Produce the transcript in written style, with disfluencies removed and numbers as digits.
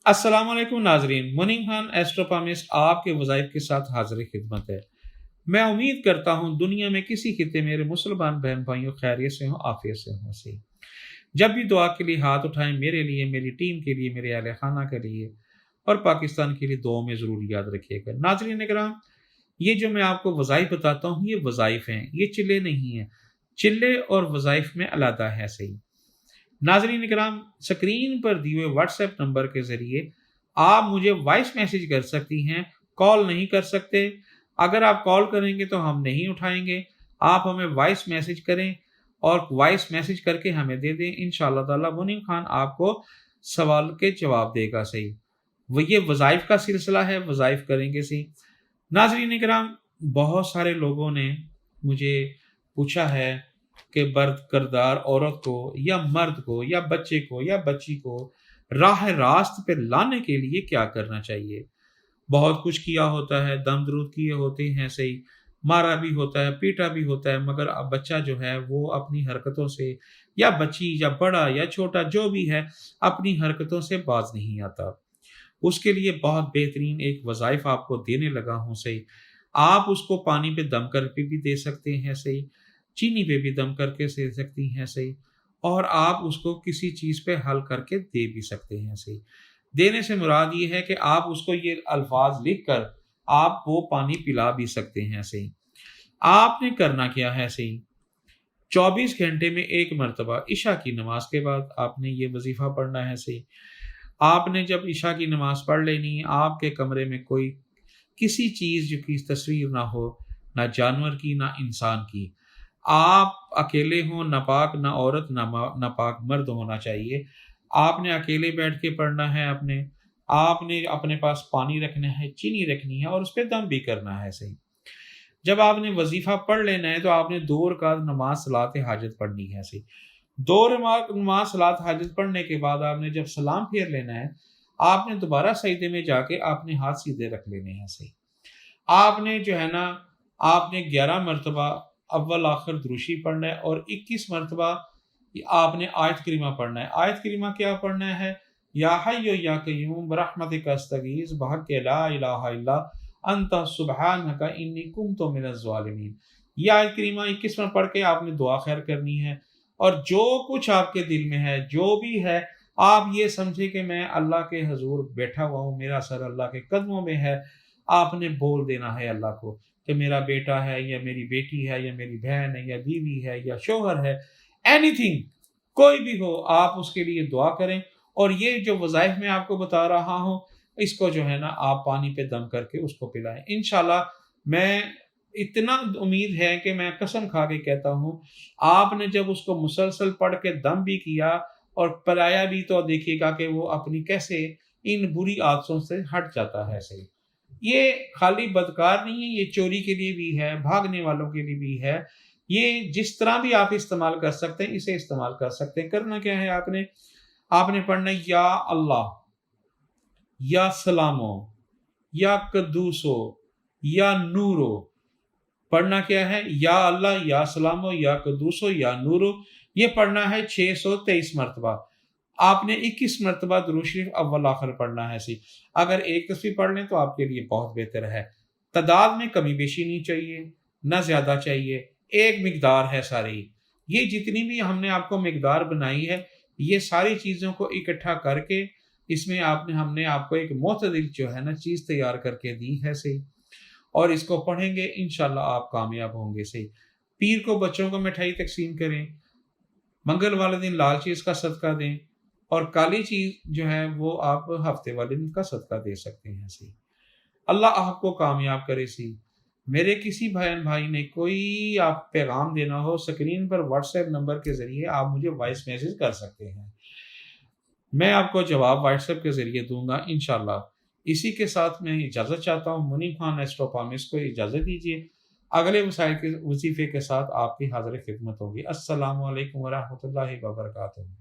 अस्सलाम वालेकुम नाजरीन, मुनीम खान एस्ट्रोपामिस्ट आपके वज़ाइफ के साथ हाजिर खिदमत है। मैं उम्मीद करता हूँ दुनिया में किसी खिते मेरे मुसलमान बहन भाइयों खैरियत से हों, आफियत से हों सही। जब भी दुआ के लिए हाथ उठाएं, मेरे लिए, मेरी टीम के लिए, मेरे अहले खाना के लिए और पाकिस्तान के लिए दुआ में ज़रूर याद रखिएगा। नाजरीन इकराम, ये जो मैं आपको वज़ाइफ बताता हूँ, ये वज़ाइफ हैं, ये चिल्ले नहीं हैं। चिल्ले और वज़ाइफ में अलहदा है सही। नाजरीन इकराम, स्क्रीन पर दिए हुए व्हाट्सएप नंबर के ज़रिए आप मुझे वॉइस मैसेज कर सकती हैं, कॉल नहीं कर सकते। अगर आप कॉल करेंगे तो हम नहीं उठाएंगे। आप हमें वॉइस मैसेज करें और वॉइस मैसेज करके हमें दे दें। इंशाअल्लाह ताला मुनीम खान आपको सवाल के जवाब देगा सही। वो ये वज़ाइफ का सिलसिला है, वज़ाइफ करेंगे सही। नाजरीन इकराम, बहुत सारे लोगों ने मुझे पूछा है कि बर्द करदार औरत को या मर्द को या बच्चे को या बच्ची को राह रास्त पे लाने के लिए क्या करना चाहिए। बहुत कुछ किया होता है, दम दरूद किए होते हैं सही, मारा भी होता है, पीटा भी होता है, मगर अब बच्चा जो है वो अपनी हरकतों से, या बच्ची या बड़ा या छोटा जो भी है, अपनी हरकतों से बाज नहीं आता। उसके लिए बहुत बेहतरीन एक वज़ाइफ आपको देने लगा हूँ सही। आप उसको पानी पे दम करके भी दे सकते हैं सही, चीनी पे भी दम करके दे सकती हैं सही, और आप उसको किसी चीज़ पे हल करके दे भी सकते हैं सही। देने से मुराद ये है कि आप उसको ये अल्फाज लिख कर आप वो पानी पिला भी सकते हैं सही। आपने करना क्या है सही, 24 घंटे में एक मरतबा इशा की नमाज के बाद आपने ये वजीफा पढ़ना है सही। आपने जब इशा की नमाज पढ़ लेनी, आपके कमरे में कोई किसी चीज़ जो की तस्वीर ना हो, ना जानवर की ना इंसान की, आप अकेले हों, नापाक ना औरत ना नापाक मर्द होना चाहिए। आपने अकेले बैठ के पढ़ना है। आपने अपने पास पानी रखना है, चीनी रखनी है और उस पर दम भी करना है सही। जब आपने वजीफा पढ़ लेना है तो आपने 2 रकात नमाज सलात हाजत पढ़नी है सही। 2 रकात नमाज सलात हाजत पढ़ने के बाद आपने जब सलाम फेर लेना है, आपने दोबारा सजदे में जाके आपने हाथ सीधे रख लेने हैं सही। आपने जो है ना, आपने 11 मरतबा अव्वल आखिर दुरूशी पढ़ना है और 21 मरतबा आपने आयत करीमा पढ़ना है। आयत करीमा क्या पढ़ना है? या हय्यु या कय्यूम बरहमतिका अस्तगीस बहक़ ला इलाहा इल्ला अंता सुब्हानका इन्नी कुन्तु मिनज़ ज़ालिमीन। ये आयत करीमा 21 में पढ़ के आपने दुआ खैर करनी है, और जो कुछ आपके दिल में है, जो भी है, आप ये समझे कि मैं अल्लाह के हजूर बैठा हुआ हूँ, मेरा सर अल्लाह के कदमों में है। आपने बोल देना है अल्लाह को कि मेरा बेटा है या मेरी बेटी है या मेरी बहन है या बीवी है या शोहर है, एनीथिंग, कोई भी हो, आप उसके लिए दुआ करें। और ये जो वज़ाइफ मैं आपको बता रहा हूँ, इसको जो है ना आप पानी पे दम करके उसको पिलाएं। इंशाल्लाह, मैं इतना उम्मीद है कि मैं कसम खा के कहता हूँ, आपने जब उसको मुसलसल पढ़ के दम भी किया और पिलाया भी, तो देखिएगा कि वो अपनी कैसे इन बुरी आदतों से हट जाता है सही। ये खाली बदकार नहीं है, ये चोरी के लिए भी है, भागने वालों के लिए भी है। ये जिस तरह भी आप इस्तेमाल कर सकते हैं, इसे इस्तेमाल कर सकते हैं। करना क्या है, आपने आपने पढ़ना है या अल्लाह, या सलामो, या कद्दूसो, या नूरो। पढ़ना क्या है? या अल्लाह, या सलामो, या कद्दूसो, या नूरो। ये पढ़ना है 623 मरतबा। आपने 21 मरतबा दुरूद शरीफ अव्वल आखिर पढ़ना है सी। अगर एक तस्वीर पढ़ लें तो आपके लिए बहुत बेहतर है। तादाद में कमी बेशी नहीं चाहिए, ना ज़्यादा चाहिए, एक मिकदार है सारी। ये जितनी भी हमने आपको मिकदार बनाई है, ये सारी चीज़ों को इकट्ठा करके इसमें हमने आपको एक मोतदिल जो है ना चीज़ तैयार करके दी है सही। और इसको पढ़ेंगे, इंशाल्लाह आप कामयाब होंगे सही। पीर को बच्चों को मिठाई तकसीम करें, मंगल वाले दिन लाल चीज़ का सदका दें, और काली चीज़ जो है वो आप हफ्ते वाले दिन का सदका दे सकते हैं सही। अल्लाह आपको कामयाब करे सी। मेरे किसी बहन भाई ने कोई आप पैगाम देना हो, स्क्रीन पर व्हाट्सएप नंबर के ज़रिए आप मुझे वॉइस मैसेज कर सकते हैं। मैं आपको जवाब व्हाट्सएप के ज़रिए दूंगा इंशाल्लाह। इसी के साथ मैं इजाज़त चाहता हूँ। मुनीम खान एस्ट्रोपामिस्ट को इजाज़त दीजिए। अगले वजीफे के साथ आपकी हाज़िर खिदमत होगी। अस्सलामु अलैकुम व रहमतुल्लाहि व बरकातुहू।